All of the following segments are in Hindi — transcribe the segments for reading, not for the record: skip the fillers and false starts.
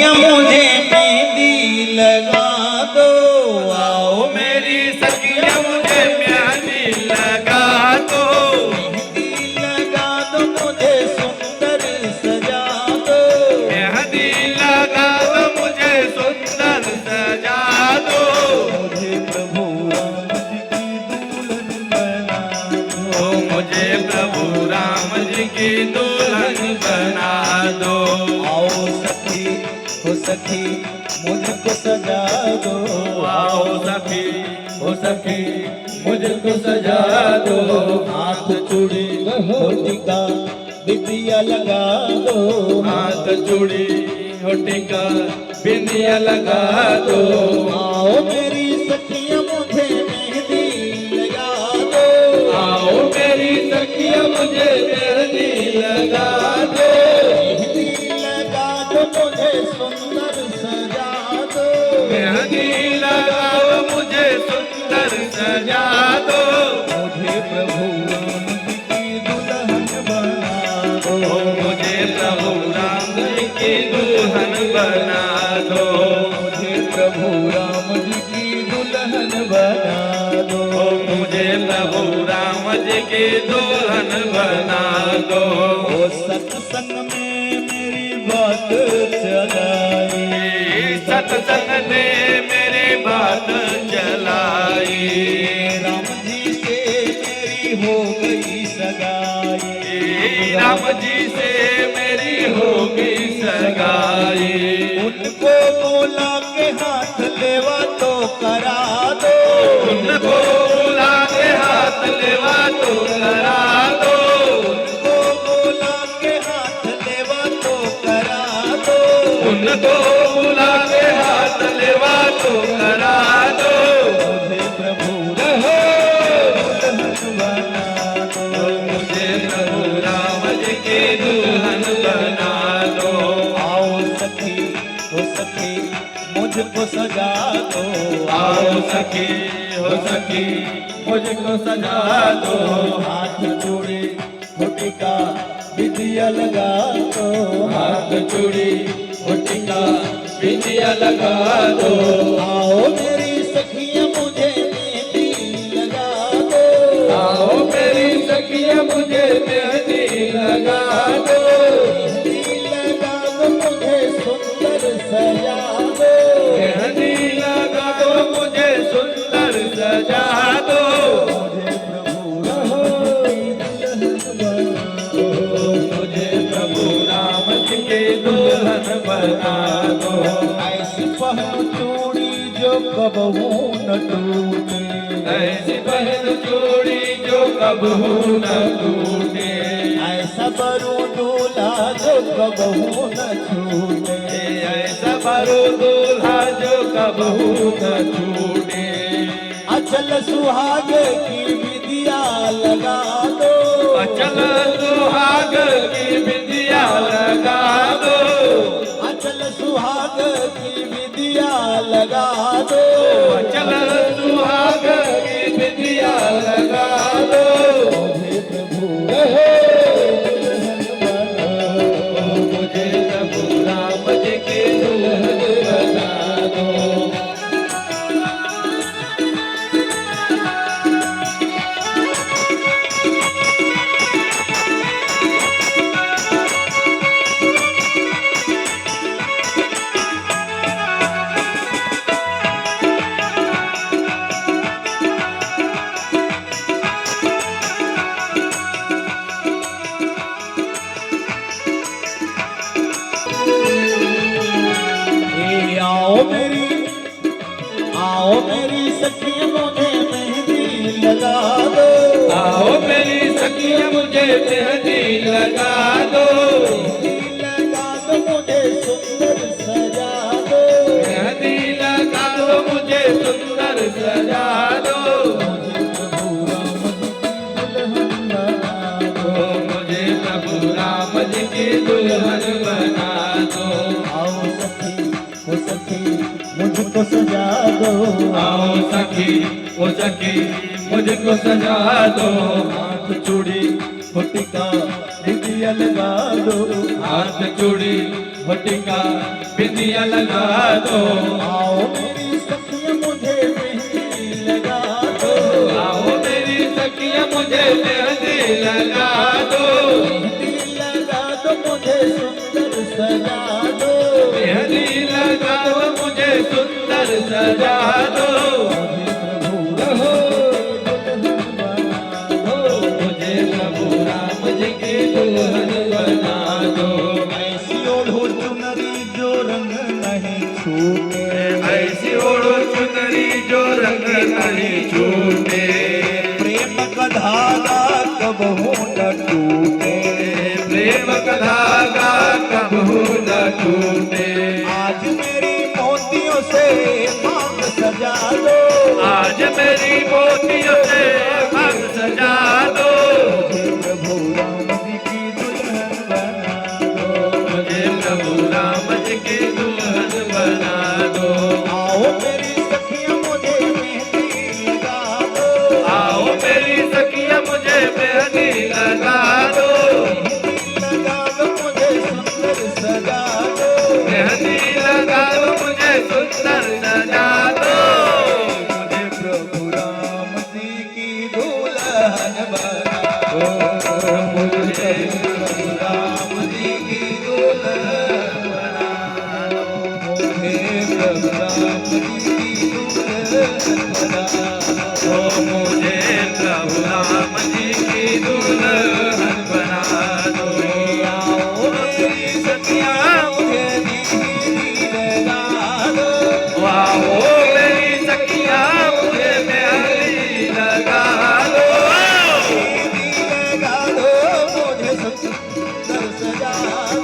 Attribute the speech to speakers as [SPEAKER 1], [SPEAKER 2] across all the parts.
[SPEAKER 1] मुझे मेहंदी लगा दो, आओ मेरी सखिया मुझे मेहंदी लगा दो। मेहंदी लगा दो मुझे सुंदर सजा दो, मेहंदी लगा दो मुझे सुंदर सजा दो। मुझे प्रभु राम जी की दुल्हन बना दो, मुझे प्रभु राम जी की दुल्हन बना दो। आओ सखी हो सखी मुझको सजा दो, आओ सखी हो सखी मुझको सजा दो। हाथ चूड़ी हो टीका बिंदिया लगा दो, हाथ चूड़ी हो टीका बिंदिया लगा दो। आओ मेरी सखिया मुझे मेहंदी लगा दो, आओ मेरी सखिया मुझे मेहंदी लगा दो। मुझे सुंदर सजा दो, मेहंदी लगाओ मुझे सुंदर सजा दो। मुझे प्रभु राम जी की दुल्हन बना दो, मुझे प्रभु राम जी की दुल्हन बना दो। मुझे प्रभु राम जी की दुल्हन बना दो, मुझे प्रभु राम जी की दुल्हन बना दो। ओ सत्संग में मेरी बात चलाई, सत्संग ने मेरी बात चलाई। राम जी से मेरी हो गई सगाई, राम जी से मेरी हो गई सगाई। उनको बोला के हाथ लेवा तो करा दो, उनको बोला के हाथ लेवा तो करा दो। उनको बोला के हाथ लेवा तो करा दो, उनको बोला के हाथ लेवा तो करा दो। मुझे प्रभु दुल्हन बना दो, मुझे प्रभु राम जी की दुल्हन बना दो। आओ सखी हो सखी मुझको सजा दो, आओ सखी हो सखी मुझको सजा दो। हाथ चूड़ी हो टीका बिंदिया लगा दो, हाथ चूड़ी हो टीका बिंदिया लगा दो। आओ मेरी सखिया मुझे मेहंदी लगा दो, आओ मेरी सखिया मुझे मेहंदी लगा दो। मेहंदी लगा दो मुझे सुंदर सजा दो, मेहंदी लगा दो मुझे सुंदर सजा दो। मुझे प्रभु राम जी की दुल्हन बना दो। ऐसी पहनो चूड़ी जो कबहू न टूटे, ऐसी पहनो चूड़ी जो कबहू न टूटे। ऐसा बरू दूल्हा जो कबहू न छूटे, ऐसा बरू दूल्हा जो कबहू न छूटे। अचल सुहाग की बिंदिया लगा दो, अचल सुहाग की बिंदिया लगा दो। अचल सुहाग की बिंदिया लगा दो, अचल सुहाग की बिंदिया लगा दो। मुझे प्रभु मुझे प्रभु राम जी की दुल्हन बना दो। आओ मेरी सखिया मुझे मेहंदी लगा दो, आओ मेरी सखिया मुझे मेहंदी लगा दो। मेहंदी लगा दो मुझे सुंदर सजा दो, मेहंदी लगा दो मुझे सुंदर सजा दो। मुझे प्रभु राम जी की दुल्हन बना दो। आओ सखी हो सखी मुझको सजा दो, आओ सखी हो सखी मुझको सजा दो। हाथ चूड़ी हो टीका बिंदिया बिंदिया लगा दो,
[SPEAKER 2] हाथ चूड़ी भटिका बिंदिया लगा दो,
[SPEAKER 1] आओ मेरी सखियां मुझे मेहंदी लगा दो,
[SPEAKER 2] आओ मेरी सखियां मुझे मेहंदी लगा दो,
[SPEAKER 1] मेहंदी लगा दो मुझे सुंदर सजा दो,
[SPEAKER 2] मेहंदी लगा दो मुझे सुंदर सजा दो, मुझे प्रभु राम जी की दुल्हन बना दो,
[SPEAKER 1] ऐसी ओढ़ो चुनरी जो रंग नहीं छूटे,
[SPEAKER 2] ऐसी ओढ़ो चुनरी जो रंग नहीं छूटे,
[SPEAKER 1] प्रेम का धागा कबहू न टूटे,
[SPEAKER 2] प्रेम का धागा कबहू न टूटे,
[SPEAKER 1] आज मेरी मोतियों से मांग सजा दो,
[SPEAKER 2] आज मेरी मोतियों से मांग सजा दो,
[SPEAKER 1] प्रभु राम जी की दुल्हन बना दो,
[SPEAKER 2] मुझे प्रभु राम जी की दुल्हन बना दो,
[SPEAKER 1] आओ मेरी सखियां मुझे मेहंदी लगा दो,
[SPEAKER 2] आओ मेरी सखियां मुझे मेहंदी लगा दो,
[SPEAKER 1] लगा दो मुझे सुंदर सजा दो,
[SPEAKER 2] मेहंदी लगा दो मुझे सुंदर सजा दो,
[SPEAKER 1] मुझे प्रभु राम जी की दुल्हन बना दो, मुझे प्रभु राम जी की दुल्हन बना दो, मुझे प्रभु राम जी की दुल्हन बना दो,
[SPEAKER 2] मुझे प्रभु राम जी की दुल्हन बना दो,
[SPEAKER 1] आओ मेरी सखियां मुझे मेहंदी लगा दो,
[SPEAKER 2] आओ मेरी सखियां मुझे मेहंदी लगा दो,
[SPEAKER 1] लगा दो मुझे सुंदर सजा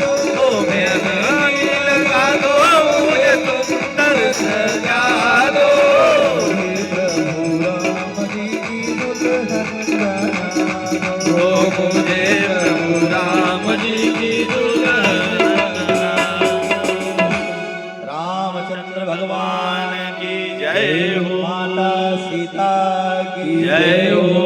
[SPEAKER 1] दो,
[SPEAKER 2] ओ मेहंदी लगा दो मुझे सुंदर सजा दो,
[SPEAKER 1] प्रभु राम जी की दुल्हन बना दो,
[SPEAKER 2] ओ मुझे प्रभु राम जी की दुल्हन बना दो।
[SPEAKER 1] रामचंद्र भगवान
[SPEAKER 2] की जय हो,
[SPEAKER 1] माता सीता की
[SPEAKER 2] जय हो।